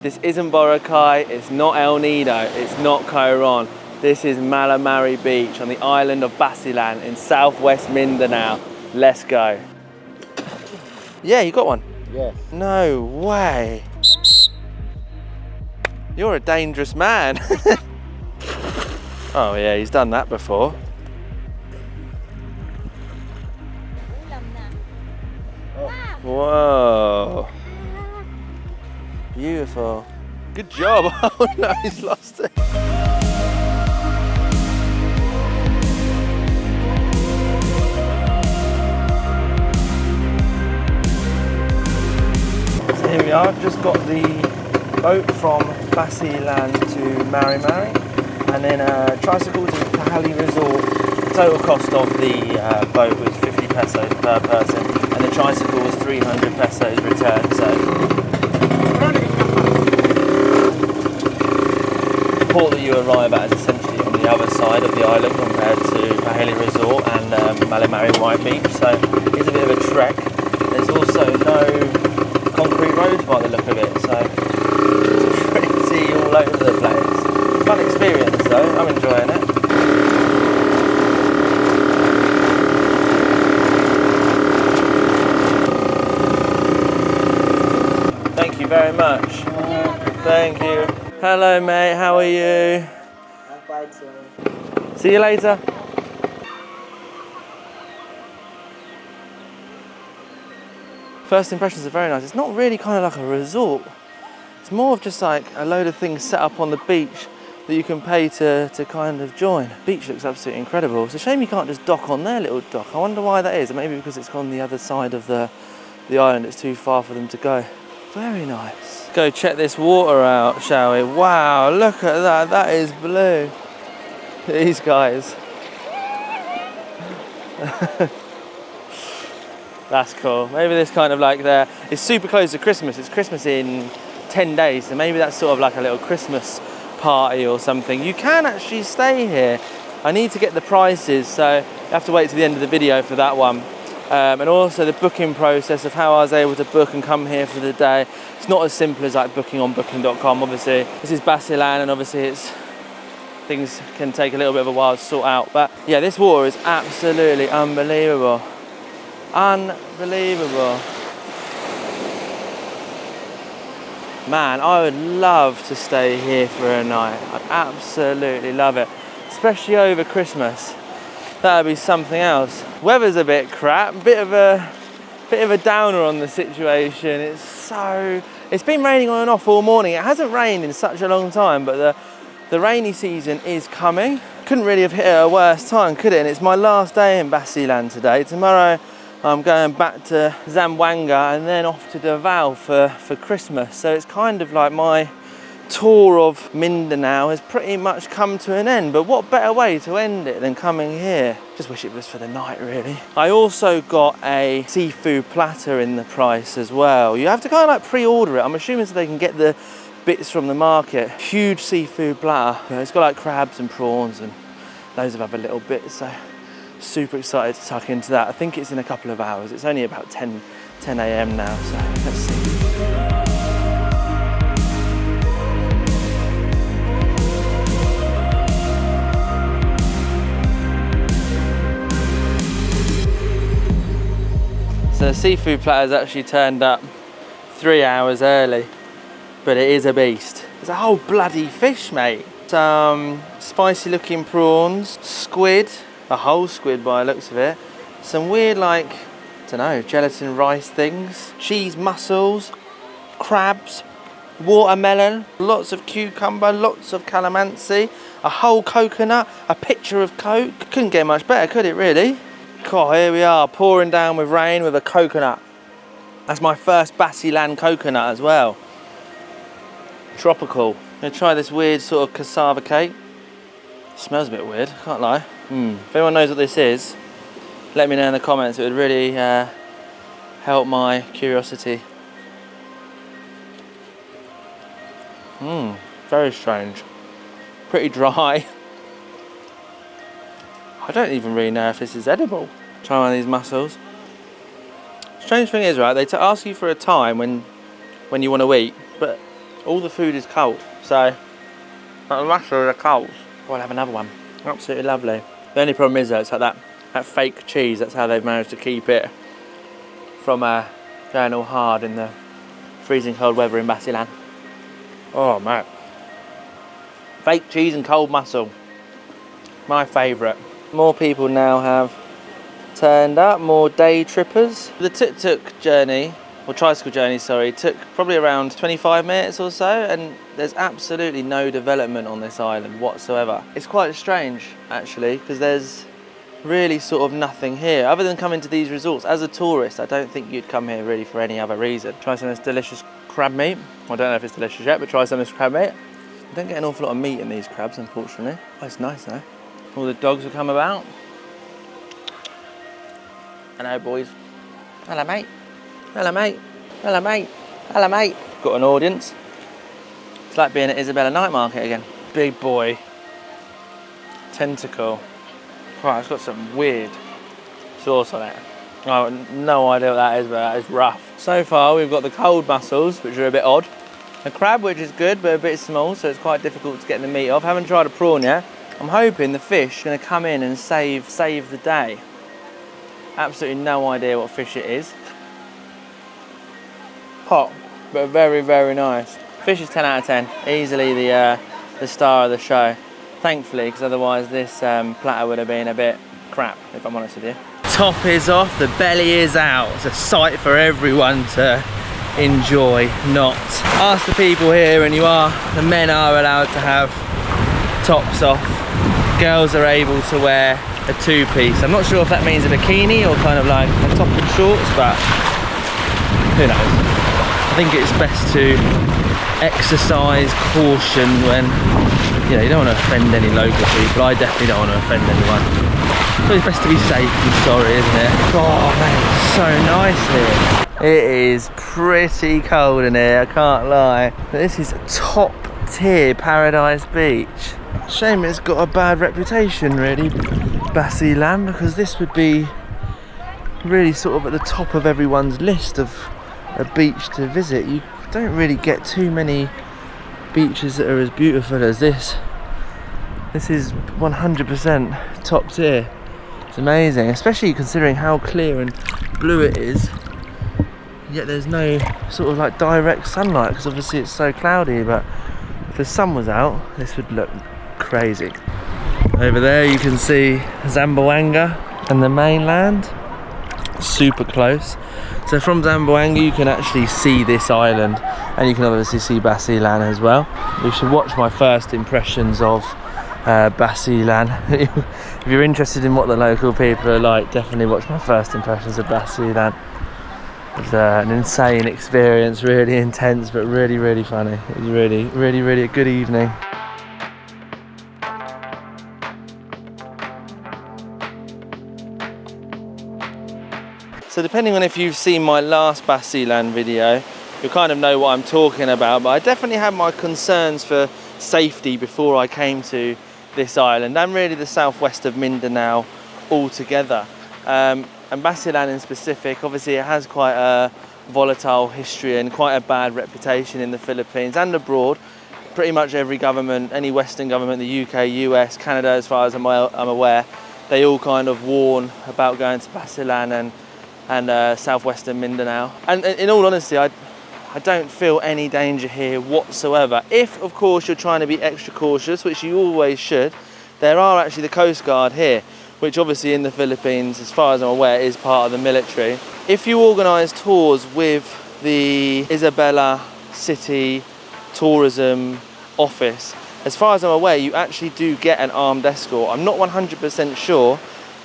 This isn't Boracay, it's not El Nido, it's not Coron. This is Malamawi Beach on the island of Basilan in southwest Mindanao. Let's go. Yeah, you got one? Yes. No way. You're a dangerous man. Oh yeah, he's done that before. Whoa. Beautiful. Good job. Oh no, he's lost it. So here we are, I've just got the boat from Basilan to Malamawi and then a tricycle to Pahali Resort. The total cost of the boat was 50 pesos per person and the tricycle was 300 pesos return. So the port that you arrive at is essentially on the other side of the island compared to Pahali Resort and Malamawi White Beach, so it's a bit of a trek. There's also no concrete roads by the look of it, so it's pretty all over the place. Fun experience though, I'm enjoying it. Thank you very much. Thank you. Hello mate, how are you? I'm fine, sir. See you later. First impressions are very nice. It's not really kind of like a resort. It's more of just like a load of things set up on the beach that you can pay to kind of join. The beach looks absolutely incredible. It's a shame you can't just dock on their little dock. I wonder why that is. Maybe because it's on the other side of the island. It's too far for them to go. Very nice. Go check this water out, shall we? Wow, look at that. That is blue. These guys. That's cool. Maybe this kind of like there. It's super close to Christmas. It's Christmas in 10 days, so maybe that's sort of like a little Christmas party or something. You can actually stay here. I need to get the prices, so you have to wait to the end of the video for that one. And also the booking process of how I was able to book and come here for the day. It's not as simple as like booking on booking.com. Obviously, this is Basilan, and obviously things can take a little bit of a while to sort out. But yeah, this water is absolutely unbelievable. Unbelievable. Man, I would love to stay here for a night. I'd absolutely love it, especially over Christmas. That would be something else. Weather's a bit crap, bit of a downer on the situation. It's been raining on and off all morning. It hasn't rained in such a long time, but the rainy season is coming. Couldn't really have hit at a worse time, could it? And it's my last day in Basilan today. Tomorrow I'm going back to Zamboanga and then off to Davao for Christmas. So it's kind of like my tour of Mindanao has pretty much come to an end, but what better way to end it than coming here? Just wish it was for the night, really. I also got a seafood platter in the price as well. You have to kind of like pre-order it. I'm assuming so they can get the bits from the market. Huge seafood platter. It's got like crabs and prawns and loads of other little bits, so super excited to tuck into that. I think it's in a couple of hours. It's only about 10 a.m. now, so let's see. So the seafood platter's actually turned up 3 hours early, but it is a beast. There's a whole bloody fish, mate. Some spicy looking prawns, squid, a whole squid by the looks of it. Some weird like, I don't know, gelatin rice things. Cheese mussels, crabs, watermelon, lots of cucumber, lots of calamansi, a whole coconut, a pitcher of Coke. Couldn't get much better, could it really? God, here we are, pouring down with rain with a coconut. That's my first Basilan coconut as well. Tropical. I'm gonna try this weird sort of cassava cake. Smells a bit weird, can't lie. If anyone knows what this is, let me know in the comments. It would really help my curiosity. Very strange. Pretty dry. I don't even really know if this is edible. Try one of these mussels. Strange thing is, right, they ask you for a time when you want to eat, but All the food is cold, so the mussels are cold. Oh, I'll have another one. Absolutely lovely. The only problem is though, it's like that fake cheese. That's how they've managed to keep it from going all hard in the freezing cold weather in Basilan. Oh man. Fake cheese and cold mussel. My favourite. More people now have turned up, more day trippers. The tuk-tuk journey, or tricycle journey, sorry, took probably around 25 minutes or so, and there's absolutely no development on this island whatsoever. It's quite strange, actually, because there's really sort of nothing here, other than coming to these resorts. As a tourist, I don't think you'd come here really for any other reason. Try some of this delicious crab meat. I don't know if it's delicious yet, but try some of this crab meat. You don't get an awful lot of meat in these crabs, unfortunately. Oh, it's nice though. All the dogs have come about. Hello, boys. Hello, mate. Hello, mate. Hello, mate. Hello, mate. Got an audience. It's like being at Isabella Night Market again. Big boy. Tentacle. Right, it's got some weird sauce on it. I have no idea what that is, but that is rough. So far, we've got the cold mussels, which are a bit odd. A crab, which is good, but a bit small, so it's quite difficult to get the meat off. Haven't tried a prawn yet. I'm hoping the fish is going to come in and save the day. Absolutely no idea what fish it is. Hot, but very, very nice. Fish is 10 out of 10. Easily the star of the show. Thankfully, because otherwise this platter would have been a bit crap, if I'm honest with you. Top is off, the belly is out. It's a sight for everyone to enjoy, not. Ask the people here and the men are allowed to have tops off. Girls are able to wear a two-piece. I'm not sure if that means a bikini or kind of like a top and shorts, but who knows. I think it's best to exercise caution when, you don't want to offend any local people. I definitely don't want to offend anyone. So it's best to be safe and sorry, isn't it? Oh man, it's so nice here. It is pretty cold in here, I can't lie. This is top tier Paradise Beach. Shame it's got a bad reputation really, Basilan, because this would be really sort of at the top of everyone's list of a beach to visit. You don't really get too many beaches that are as beautiful as this. This is 100% top tier. It's amazing, especially considering how clear and blue it is. Yet there's no sort of like direct sunlight because obviously it's so cloudy, but if the sun was out this would look crazy. Over there you can see Zamboanga and the mainland, super close. So from Zamboanga you can actually see this island, and you can obviously see Basilan as well. You should watch my first impressions of Basilan. If you're interested in what the local people are like, definitely watch my first impressions of Basilan. It was an insane experience, really intense, but really, really funny. It was really, really, really a good evening. So depending on if you've seen my last Basilan video, you'll kind of know what I'm talking about, but I definitely had my concerns for safety before I came to this island, and really the southwest of Mindanao altogether. And Basilan in specific, obviously it has quite a volatile history and quite a bad reputation in the Philippines and abroad. Pretty much every government, any Western government, the UK, US, Canada, as far as I'm aware, they all kind of warn about going to Basilan and southwestern Mindanao. And in all honesty, I don't feel any danger here whatsoever. If, of course, you're trying to be extra cautious, which you always should, there are actually the Coast Guard here, which obviously in the Philippines, as far as I'm aware, is part of the military. If you organise tours with the Isabela City Tourism Office, as far as I'm aware, you actually do get an armed escort. I'm not 100% sure,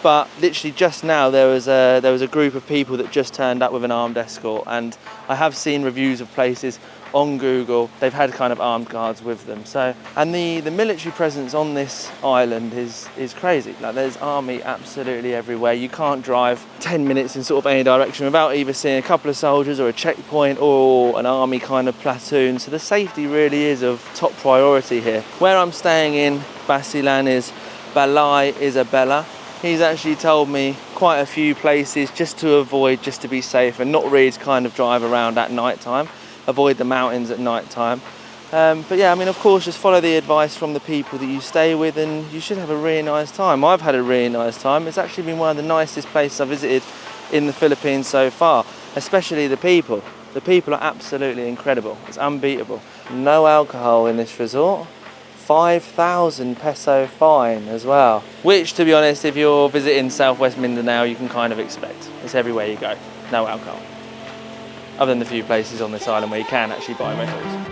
but literally just now there was a group of people that just turned up with an armed escort, and I have seen reviews of places on Google, they've had kind of armed guards with them. So, and the military presence on this island is crazy. Like there's army absolutely everywhere. You can't drive 10 minutes in sort of any direction without either seeing a couple of soldiers or a checkpoint or an army kind of platoon. So the safety really is of top priority here. Where I'm staying in Basilan is Balai Isabela. He's actually told me quite a few places just to avoid, just to be safe and not really to kind of drive around at night time. Avoid the mountains at night time. But yeah, I mean, of course, just follow the advice from the people that you stay with and you should have a really nice time. I've had a really nice time. It's actually been one of the nicest places I've visited in the Philippines so far, especially the people. The people are absolutely incredible. It's unbeatable. No alcohol in this resort. 5,000 peso fine as well. Which, to be honest, if you're visiting Southwest Mindanao, you can kind of expect. It's everywhere you go. No alcohol. Other than the few places on this island where you can actually buy Red Bulls.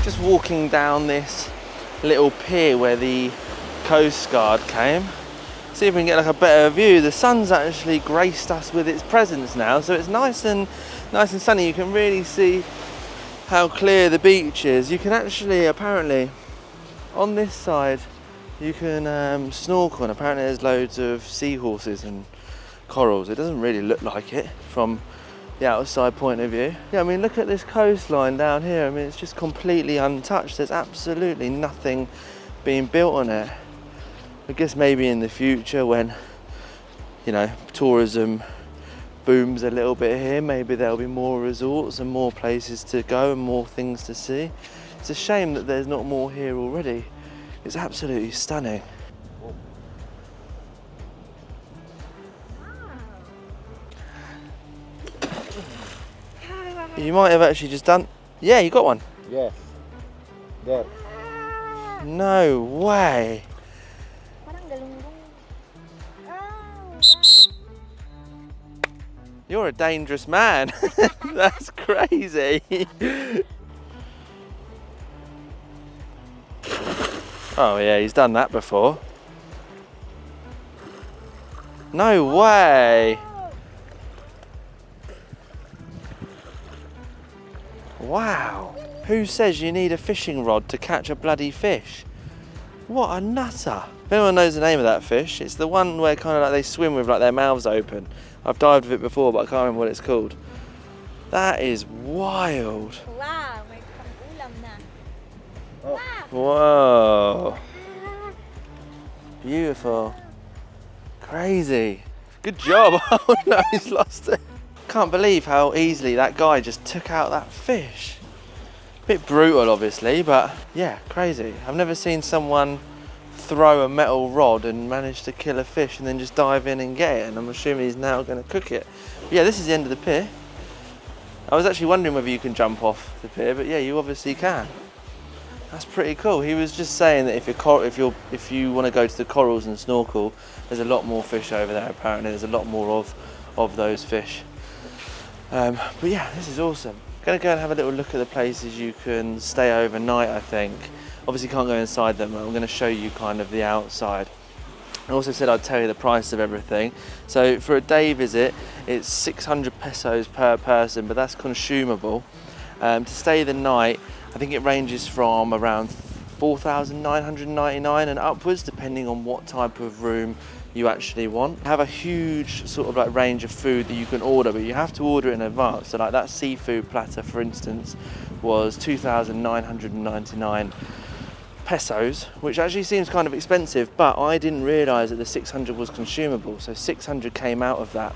Just walking down this little pier where the Coast Guard came. See if we can get like a better view. The sun's actually graced us with its presence now, so it's nice and sunny. You can really see how clear the beach is. You can actually, apparently, on this side, you can snorkel, and apparently there's loads of seahorses and corals. It doesn't really look like it from the outside point of view. Yeah, I mean, look at this coastline down here. I mean, it's just completely untouched. There's absolutely nothing being built on it. I guess maybe in the future when, you know, tourism booms a little bit here, maybe there'll be more resorts and more places to go and more things to see. It's a shame that there's not more here already. It's absolutely stunning. You might have actually just done... Yeah, you got one. Yes. There. No way. You're a dangerous man. That's crazy. Oh yeah, he's done that before. No way. Wow. Who says you need a fishing rod to catch a bloody fish? What a nutter. If anyone knows the name of that fish, it's the one where kind of like they swim with like their mouths open. I've dived with it before, but I can't remember what it's called. That is wild. Wow, may pang-ulam na. Oh. Whoa. Beautiful. Crazy. Good job. Oh no, he's lost it. Can't believe how easily that guy just took out that fish. Bit brutal, obviously, but yeah, crazy. I've never seen someone throw a metal rod and manage to kill a fish and then just dive in and get it, and I'm assuming he's now going to cook it. But yeah, this is the end of the pier. I was actually wondering whether you can jump off the pier, but yeah, you obviously can. That's pretty cool. He was just saying that if you want to go to the corals and snorkel, there's a lot more fish over there. Apparently, there's a lot more of those fish. But yeah, this is awesome. Gonna go and have a little look at the places you can stay overnight, I think. Obviously can't go inside them, I'm gonna show you kind of the outside. I also said I'd tell you the price of everything. So for a day visit, it's 600 pesos per person, but that's consumable. To stay the night, I think it ranges from around 4,999 and upwards, depending on what type of room you actually want. Have a huge sort of like range of food that you can order, but you have to order it in advance. So like that seafood platter, for instance, was 2,999 pesos, which actually seems kind of expensive, but I didn't realise that the 600 was consumable, so 600 came out of that.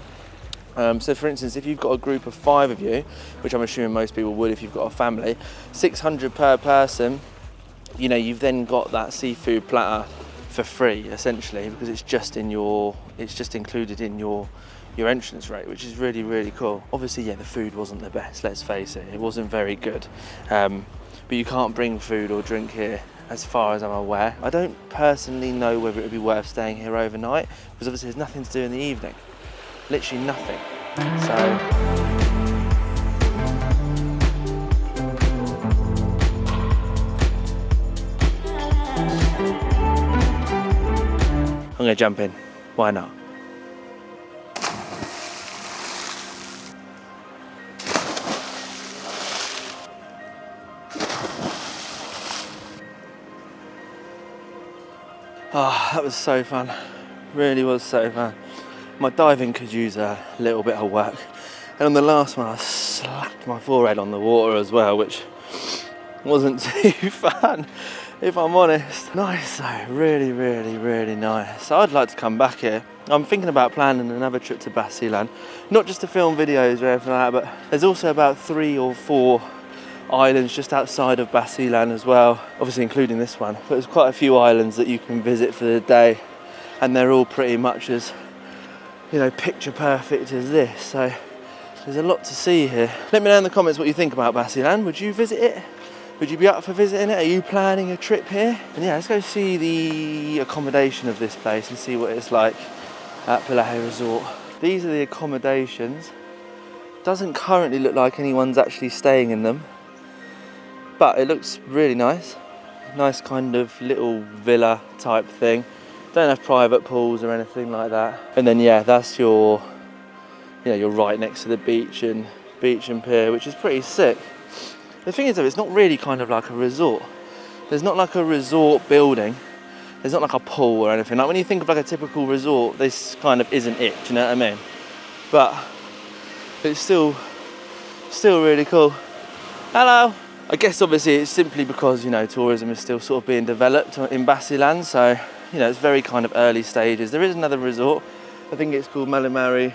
So for instance, if you've got a group of 5 of you, which I'm assuming most people would if you've got a family, 600 per person, you know, you've then got that seafood platter for free, essentially, because it's just included in your entrance rate, which is really, really cool. Obviously, yeah, the food wasn't the best, let's face it. It wasn't very good. But you can't bring food or drink here, as far as I'm aware. I don't personally know whether it would be worth staying here overnight, because obviously there's nothing to do in the evening. Literally nothing. So I'm gonna jump in. Why not? Oh, that was so fun. Really was so fun. My diving could use a little bit of work. And on the last one, I slapped my forehead on the water as well, which wasn't too fun. if I'm honest. Nice though, really, really, really nice. I'd like to come back here. I'm thinking about planning another trip to Basilan, not just to film videos or anything like that, but there's also about 3 or 4 islands just outside of Basilan as well, obviously including this one, but there's quite a few islands that you can visit for the day, and they're all pretty much as, you know, picture perfect as this, so there's a lot to see here. Let me know in the comments what you think about Basilan. Would you visit it? Would you be up for visiting it? Are you planning a trip here? And yeah, let's go see the accommodation of this place and see what it's like at Pulahe Resort. These are the accommodations. Doesn't currently look like anyone's actually staying in them, but it looks really nice. Nice kind of little villa type thing. Don't have private pools or anything like that. And then yeah, that's your, you know, you're right next to the beach and pier, which is pretty sick. The thing is though, it's not really kind of like a resort. There's not like a resort building. There's not like a pool or anything. Like when you think of like a typical resort, this kind of isn't it, do you know what I mean? But it's still really cool. Hello. I guess obviously it's simply because, you know, tourism is still sort of being developed in Basilan, so, you know, it's very kind of early stages. There is another resort, I think it's called Malamawi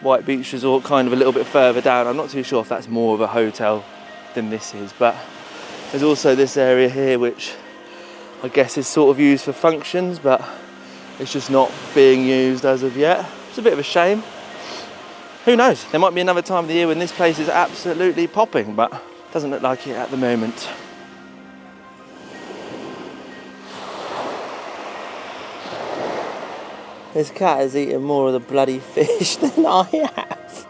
White Beach Resort, kind of a little bit further down. I'm not too sure if that's more of a hotel than this is, but there's also this area here which I guess is sort of used for functions, but it's just not being used as of yet. It's a bit of a shame. Who knows, there might be another time of the year when this place is absolutely popping, but doesn't look like it at the moment. This cat has eaten more of the bloody fish than I have.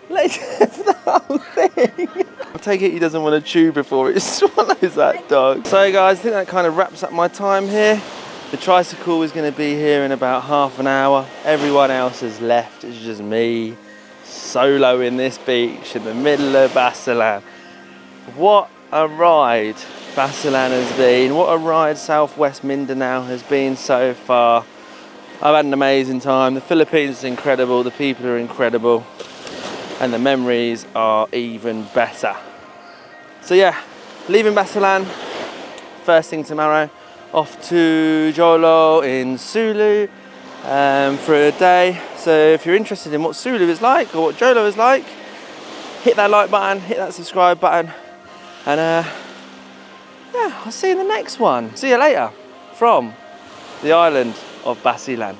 Let's have the whole thing. I take it he doesn't want to chew before it swallows that dog. So guys, I think that kind of wraps up my time here. The tricycle is going to be here in about half an hour. Everyone else has left, it's just me, solo in this beach in the middle of Basilan. What a ride Basilan has been. What a ride Southwest Mindanao has been so far. I've had an amazing time. The Philippines is incredible, the people are incredible, and the memories are even better. So yeah, leaving Basilan first thing tomorrow, off to Jolo in Sulu for a day. So if you're interested in what Sulu is like or what Jolo is like, hit that like button, hit that subscribe button, and yeah, I'll see you in the next one. See you later from the island of Basilan.